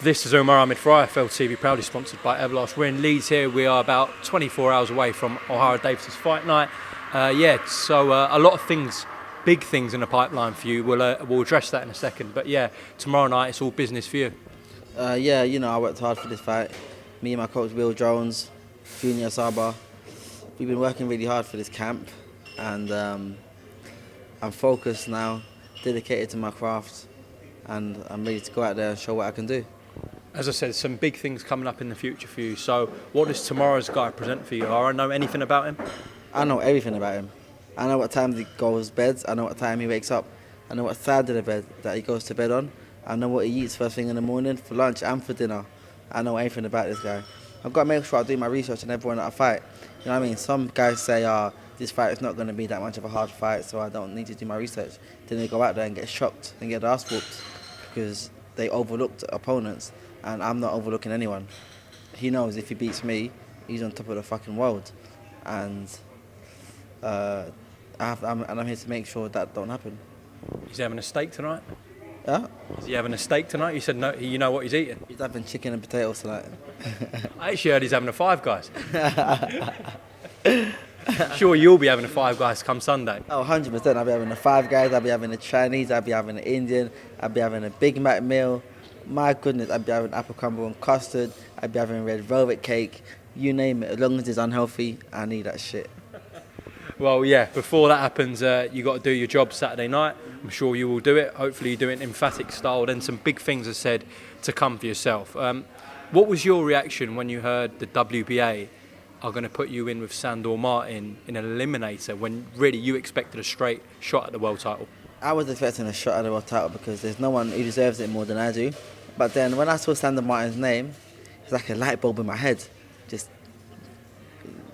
This is Omar Ahmed for IFL TV, proudly sponsored by Everlast. We're in Leeds here. We are about 24 hours away from Ohara Davis' fight night. So a lot of things, big things in the pipeline for you. We'll address that in a second. But yeah, tomorrow night it's all business for you. I worked hard for this fight. Me and my coach Will Jones, Junior Saba, we've been working really hard for this camp, and I'm focused now, dedicated to my craft, and I'm ready to go out there and show what I can do. As I said, some big things coming up in the future for you. So what does tomorrow's guy present for you? I know anything about him? I know everything about him. I know what time he goes to bed. I know what time he wakes up. I know what side of the bed that he goes to bed on. I know what he eats first thing in the morning, for lunch and for dinner. I know everything about this guy. I've got to make sure I do my research on everyone that I fight. You know what I mean? Some guys say, this fight is not going to be that much of a hard fight, so I don't need to do my research. Then they go out there and get shocked and get their ass whooped because they overlooked opponents. And I'm not overlooking anyone. He knows if he beats me, he's on top of the fucking world. And I'm here to make sure that don't happen. He's having a steak tonight? Yeah? Is he having a steak tonight? You said no. You know what he's eating? He's having chicken and potatoes tonight. I actually heard he's having a Five Guys. Sure, you'll be having a Five Guys come Sunday. Oh, 100%. I'll be having a Five Guys, I'll be having a Chinese, I'll be having an Indian, I'll be having a Big Mac meal. My goodness, I'd be having apple crumble and custard, I'd be having red velvet cake, you name it. As long as it's unhealthy, I need that shit. Well, yeah, before that happens, you got to do your job Saturday night. I'm sure you will do it. Hopefully you do it in emphatic style. Then some big things are said to come for yourself. What was your reaction when you heard the WBA are going to put you in with Sandor Martin in an eliminator when really you expected a straight shot at the world title? I was expecting a shot at the world title because there's no one who deserves it more than I do. But then when I saw Sandor Martin's name, it's like a light bulb in my head. Just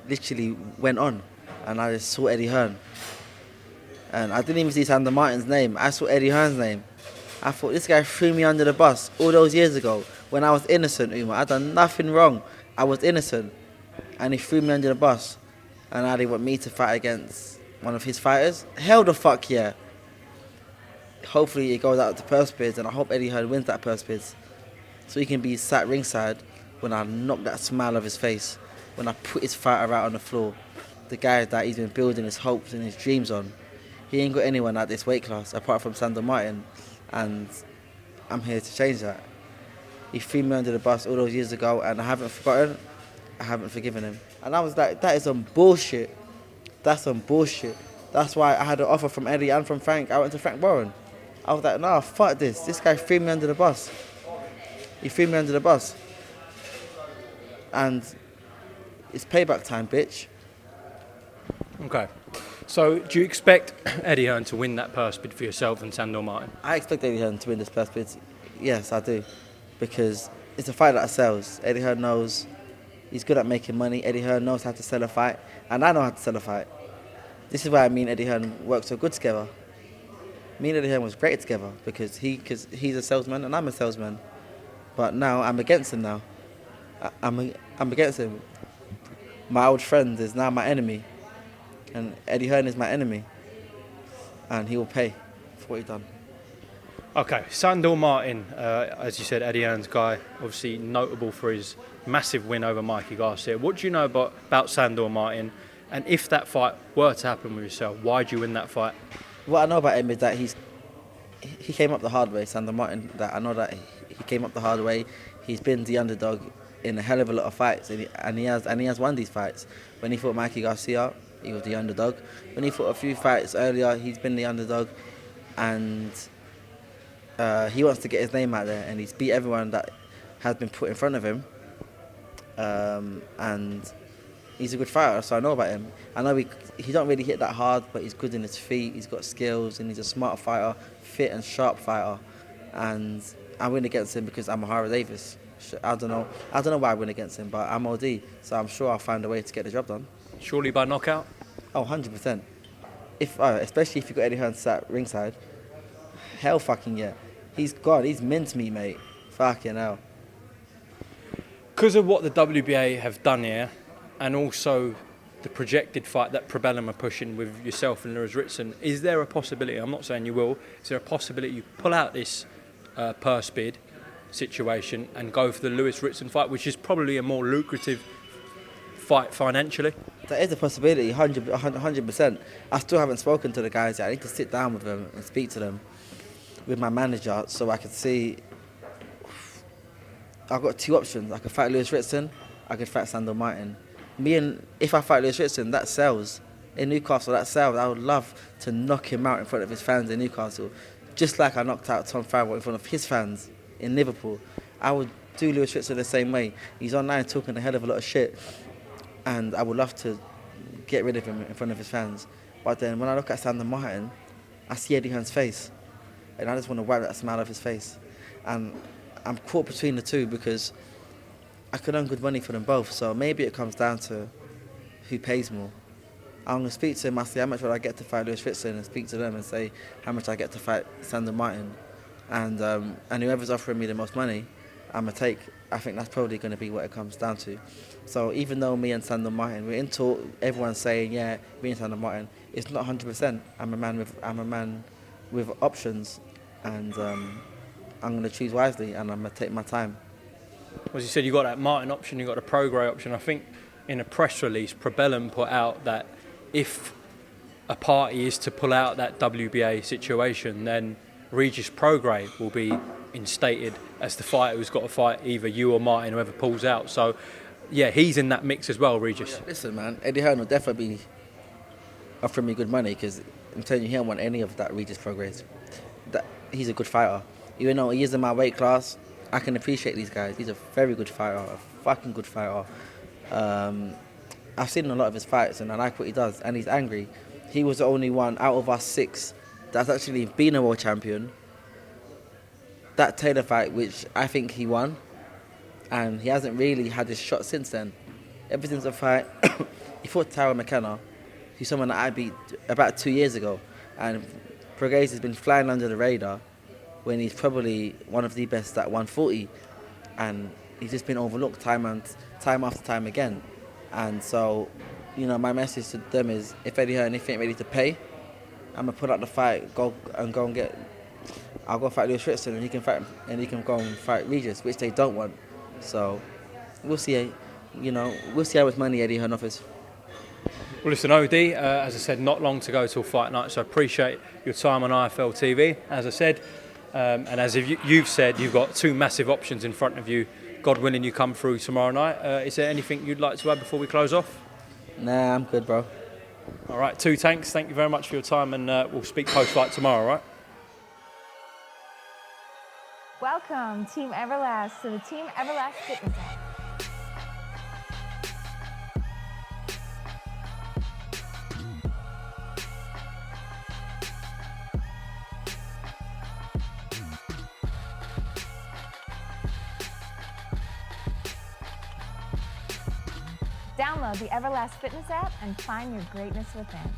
literally went on. And I just saw Eddie Hearn. And I didn't even see Sandor Martin's name. I saw Eddie Hearn's name. I thought, this guy threw me under the bus all those years ago when I was innocent, Uma. I'd done nothing wrong. I was innocent. And he threw me under the bus. And now they want me to fight against one of his fighters? Hell the fuck yeah. Hopefully it goes out to purse bids, and I hope Eddie Hearn wins that purse bids so he can be sat ringside when I knock that smile off his face, when I put his fighter out on the floor, the guy that he's been building his hopes and his dreams on. He ain't got anyone at this weight class apart from Sandor Martin, and I'm here to change that. He threw me under the bus all those years ago, and I haven't forgotten, I haven't forgiven him. And I was like, that is some bullshit. That's some bullshit. That's why I had an offer from Eddie and from Frank. I went to Frank Warren. I was like, nah, fuck this. This guy threw me under the bus. He threw me under the bus. And it's payback time, bitch. Okay. So do you expect Eddie Hearn to win that purse bid for yourself and Sandor Martin? I expect Eddie Hearn to win this purse bid. Yes, I do. Because it's a fight that sells. Eddie Hearn knows he's good at making money. Eddie Hearn knows how to sell a fight. And I know how to sell a fight. This is why I mean Eddie Hearn work so good together. Me and Eddie Hearn was great together because he's a salesman and I'm a salesman. But now I'm against him now. I'm against him. My old friend is now my enemy. And Eddie Hearn is my enemy. And he will pay for what he's done. Okay, Sandor Martin, as you said, Eddie Hearn's guy, obviously notable for his massive win over Mikey Garcia. What do you know about Sandor Martin? And if that fight were to happen with yourself, why do you win that fight? What I know about him is that he came up the hard way, Sandor Martin. That I know that he came up the hard way. He's been the underdog in a hell of a lot of fights, and he has won these fights. When he fought Mikey Garcia, he was the underdog. When he fought a few fights earlier, he's been the underdog, and he wants to get his name out there, and he's beat everyone that has been put in front of him. And he's a good fighter, so I know about him. I know he don't really hit that hard, but he's good in his feet, he's got skills, and he's a smart fighter, fit and sharp fighter. And I win against him because I'm Ohara Davis. I don't know why I win against him, but I'm OD, so I'm sure I'll find a way to get the job done. Surely by knockout? Oh, 100%. Especially if you got Eddie Hearn sat ringside. Hell fucking yeah. He's minced me, mate. Fucking hell. Because of what the WBA have done here, and also the projected fight that Probellum are pushing with yourself and Lewis Ritson, is there a possibility, I'm not saying you will, is there a possibility you pull out this purse bid situation and go for the Lewis Ritson fight, which is probably a more lucrative fight financially? That is a possibility, 100%. I still haven't spoken to the guys yet. I need to sit down with them and speak to them with my manager so I can see. I've got two options. I could fight Lewis Ritson, I could fight Sandor Martin. If I fight Lewis Ritson, that sells. In Newcastle, that sells. I would love to knock him out in front of his fans in Newcastle, just like I knocked out Tom Farrell in front of his fans in Liverpool. I would do Lewis Ritson the same way. He's online talking a hell of a lot of shit, and I would love to get rid of him in front of his fans. But then when I look at Sandor Martin, I see Eddie Hearn's face, and I just want to wipe that smile off his face. And I'm caught between the two because I could earn good money for them both. So maybe it comes down to who pays more. I'm going to speak to him, I say how much would I get to fight Lewis Ritson, and speak to them and say how much I get to fight Sandor Martin. And whoever's offering me the most money, I'm going to take. I think that's probably going to be what it comes down to. So even though me and Sandor Martin, we're in talk, everyone's saying, yeah, me and Sandor Martin, it's not 100%. I'm a man with options, and I'm going to choose wisely, and I'm going to take my time. As you said, you got that Martin option, you got the Prograis option. I think in a press release, Probellum put out that if a party is to pull out that WBA situation, then Regis Prograis will be instated as the fighter who's got to fight either you or Martin, whoever pulls out. So, yeah, he's in that mix as well, Regis. Yeah, listen, man, Eddie Hearn will definitely be offering me good money because I'm telling you, he don't want any of that Regis Prograis. He's a good fighter. Even though he is in my weight class, I can appreciate these guys. He's a very good fighter, a fucking good fighter. I've seen a lot of his fights and I like what he does, and he's angry. He was the only one out of us 6 that's actually been a world champion. That Taylor fight, which I think he won, and he hasn't really had his shot since then. Ever since the fight, he fought Tyrone McKenna, who's someone that I beat about 2 years ago, and Prograis has been flying under the radar when he's probably one of the best at 140, and he's just been overlooked time after time again. And so, my message to them is, if Eddie Hearn ain't ready to pay, I'm gonna put out the fight, I'll go fight Lewis Ritson, and he can go and fight Regis, which they don't want. So we'll see. We'll see how much money Eddie Hearn offers. Well, listen, OD, as I said, not long to go till fight night, so I appreciate your time on IFL TV. As I said, and as you've said, you've got 2 massive options in front of you. God willing, you come through tomorrow night. Is there anything you'd like to add before we close off? Nah, I'm good, bro. All right, 2 Tanks, thank you very much for your time, and we'll speak post-fight tomorrow, all right? Welcome, Team Everlast, to the Team Everlast Fitness app. Download the Everlast Fitness app and find your greatness within.